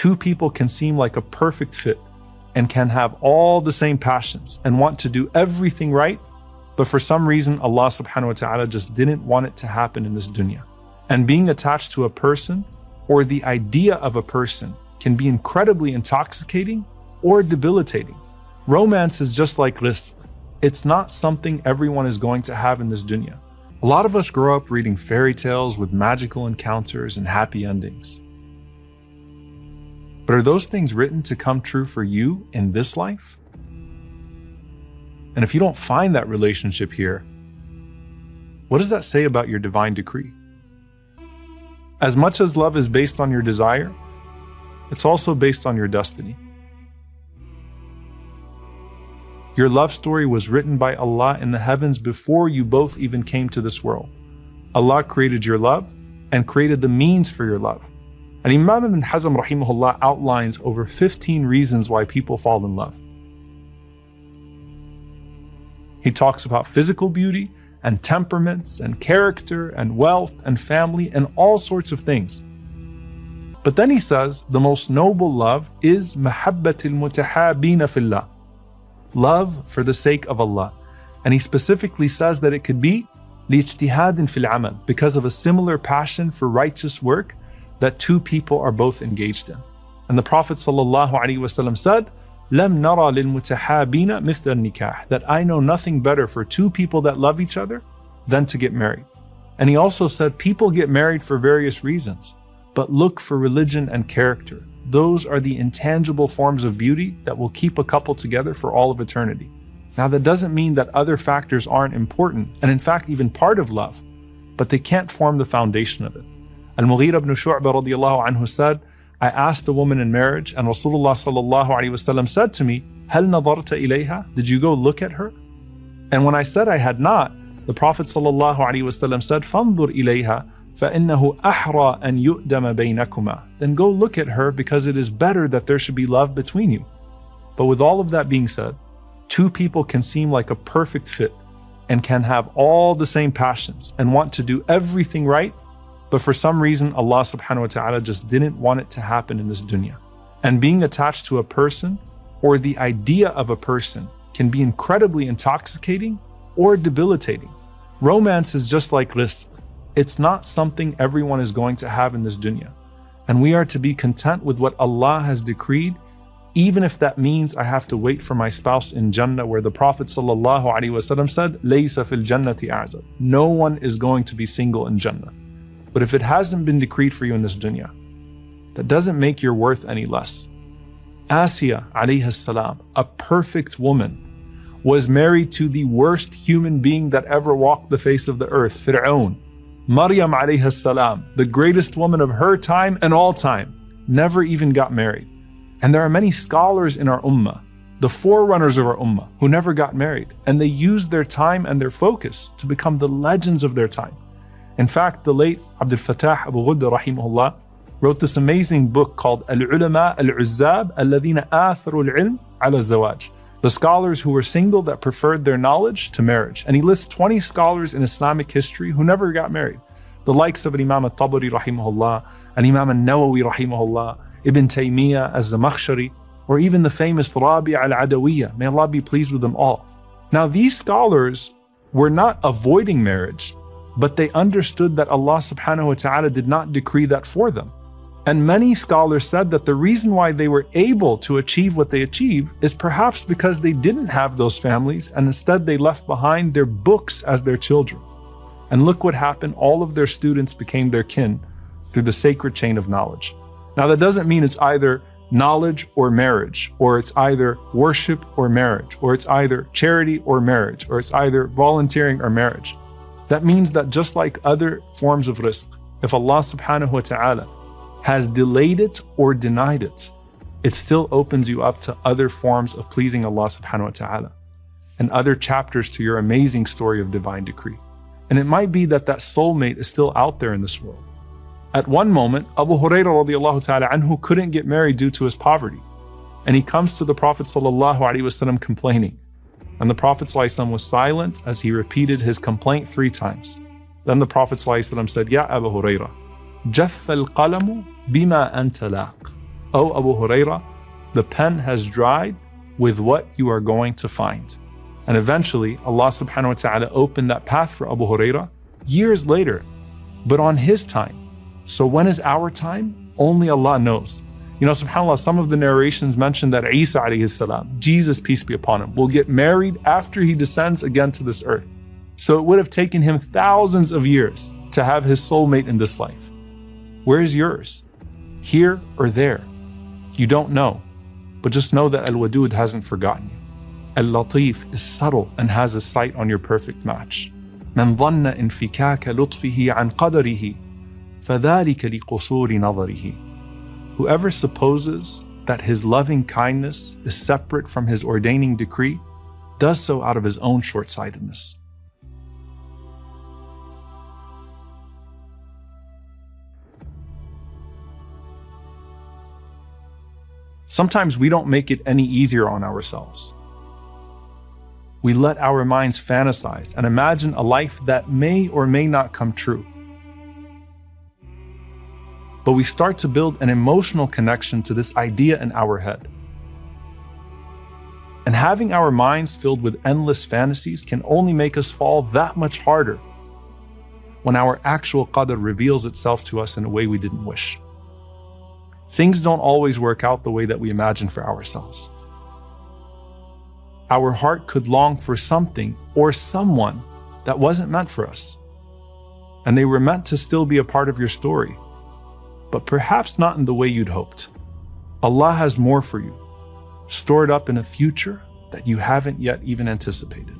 Two people can seem like a perfect fit and can have all the same passions and want to do everything right, but for some reason Allah subhanahu wa ta'ala just didn't want it to happen in this dunya. And being attached to a person or the idea of a person can be incredibly intoxicating or debilitating. Romance is just like rizq. It's not something everyone is going to have in this dunya. A lot of us grow up reading fairy tales with magical encounters and happy endings. But are those things written to come true for you in this life? And if you don't find that relationship here, what does that say about your divine decree? As much as love is based on your desire, it's also based on your destiny. Your love story was written by Allah in the heavens before you both even came to this world. Allah created your love and created the means for your love. And Imam Ibn Hazm rahimahullah outlines over 15 reasons why people fall in love. He talks about physical beauty and temperaments and character and wealth and family and all sorts of things. But then he says the most noble love is mahabbatil mutahabina fillah, love for the sake of Allah. And he specifically says that it could be lijtihadin fil amal, because of a similar passion for righteous work that two people are both engaged in. And the Prophet ﷺ said, "Lam nara lil mutahabina mithla nikah," that I know nothing better for two people that love each other than to get married. And he also said, people get married for various reasons, but look for religion and character. Those are the intangible forms of beauty that will keep a couple together for all of eternity. Now, that doesn't mean that other factors aren't important, and in fact even part of love, but they can't form the foundation of it. Al-Mughira ibn Shu'bah radiyallahu anhu said, I asked a woman in marriage, and Rasulullah sallallahu alaihi wasallam said to me, "Hal nadarta ilayha?" Did you go look at her? And when I said I had not, the Prophet sallallahu alaihi wasallam said, "Fandur ilayha, فَإِنَّهُ أَحْرَى أَنْ يُؤْدَمَ بَيْنَكُمَا." Then go look at her, because it is better that there should be love between you. But with all of that being said, two people can seem like a perfect fit and can have all the same passions and want to do everything right, but for some reason Allah subhanahu wa ta'ala just didn't want it to happen in this dunya. And being attached to a person or the idea of a person can be incredibly intoxicating or debilitating. Romance is just like rizq. It's not something everyone is going to have in this dunya. And we are to be content with what Allah has decreed, even if that means I have to wait for my spouse in Jannah, where the Prophet ﷺ said, "Laysa fil jannati a'zab." No one is going to be single in Jannah. But if it hasn't been decreed for you in this dunya, that doesn't make your worth any less. Asiyah alayhi salam, a perfect woman, was married to the worst human being that ever walked the face of the earth, Fir'aun. Maryam alayhi salam, the greatest woman of her time and all time, never even got married. And there are many scholars in our ummah, the forerunners of our ummah, who never got married, and they used their time and their focus to become the legends of their time. In fact, the late Abdul Fattah Abu Ghudda rahimahullah wrote this amazing book called Al-Ulama Al-Uzzab Alladhina Atharu Al-Ilm Ala Zawaj, the scholars who were single that preferred their knowledge to marriage. And he lists 20 scholars in Islamic history who never got married. The likes of Imam Al-Tabari rahimahullah, and Imam Al-Nawawi rahimahullah, Ibn Taymiyyah Az-Zamakhshari, or even the famous Rabi' Al-Adawiyya, may Allah be pleased with them all. Now, these scholars were not avoiding marriage, but they understood that Allah subhanahu wa ta'ala did not decree that for them. And many scholars said that the reason why they were able to achieve what they achieved is perhaps because they didn't have those families, and instead they left behind their books as their children. And look what happened, all of their students became their kin through the sacred chain of knowledge. Now, that doesn't mean it's either knowledge or marriage, or it's either worship or marriage, or it's either charity or marriage, or it's either volunteering or marriage. That means that just like other forms of rizq, if Allah subhanahu wa ta'ala has delayed it or denied it, it still opens you up to other forms of pleasing Allah subhanahu wa ta'ala and other chapters to your amazing story of divine decree. And it might be that that soulmate is still out there in this world. At one moment, Abu Hurairah radiallahu ta'ala anhu couldn't get married due to his poverty. And he comes to the Prophet sallallahu alaihi wasallam complaining. And the Prophet ﷺ was silent as he repeated his complaint 3 times. Then the Prophet ﷺ said, "Ya Abu Hurairah, جَفَّ الْقَلَمُ بِمَا أَنْتَ لَاقٍ." O Abu Hurairah, the pen has dried with what you are going to find. And eventually, Allah subhanahu wa ta'ala opened that path for Abu Hurairah years later, but on his time. So when is our time? Only Allah knows. You know, subhanAllah, some of the narrations mention that Isa alayhi salam, Jesus, peace be upon him, will get married after he descends again to this earth. So it would have taken him thousands of years to have his soulmate in this life. Where is yours? Here or there? You don't know, but just know that Al-Wadud hasn't forgotten you. Al-Latif is subtle and has a sight on your perfect match. من ظن انفكاك لطفه عن قدره فذلك لقصور نظره. Whoever supposes that his loving kindness is separate from his ordaining decree does so out of his own short-sightedness. Sometimes we don't make it any easier on ourselves. We let our minds fantasize and imagine a life that may or may not come true. But we start to build an emotional connection to this idea in our head. And having our minds filled with endless fantasies can only make us fall that much harder when our actual Qadr reveals itself to us in a way we didn't wish. Things don't always work out the way that we imagine for ourselves. Our heart could long for something or someone that wasn't meant for us. And they were meant to still be a part of your story, but perhaps not in the way you'd hoped. Allah has more for you, stored up in a future that you haven't yet even anticipated.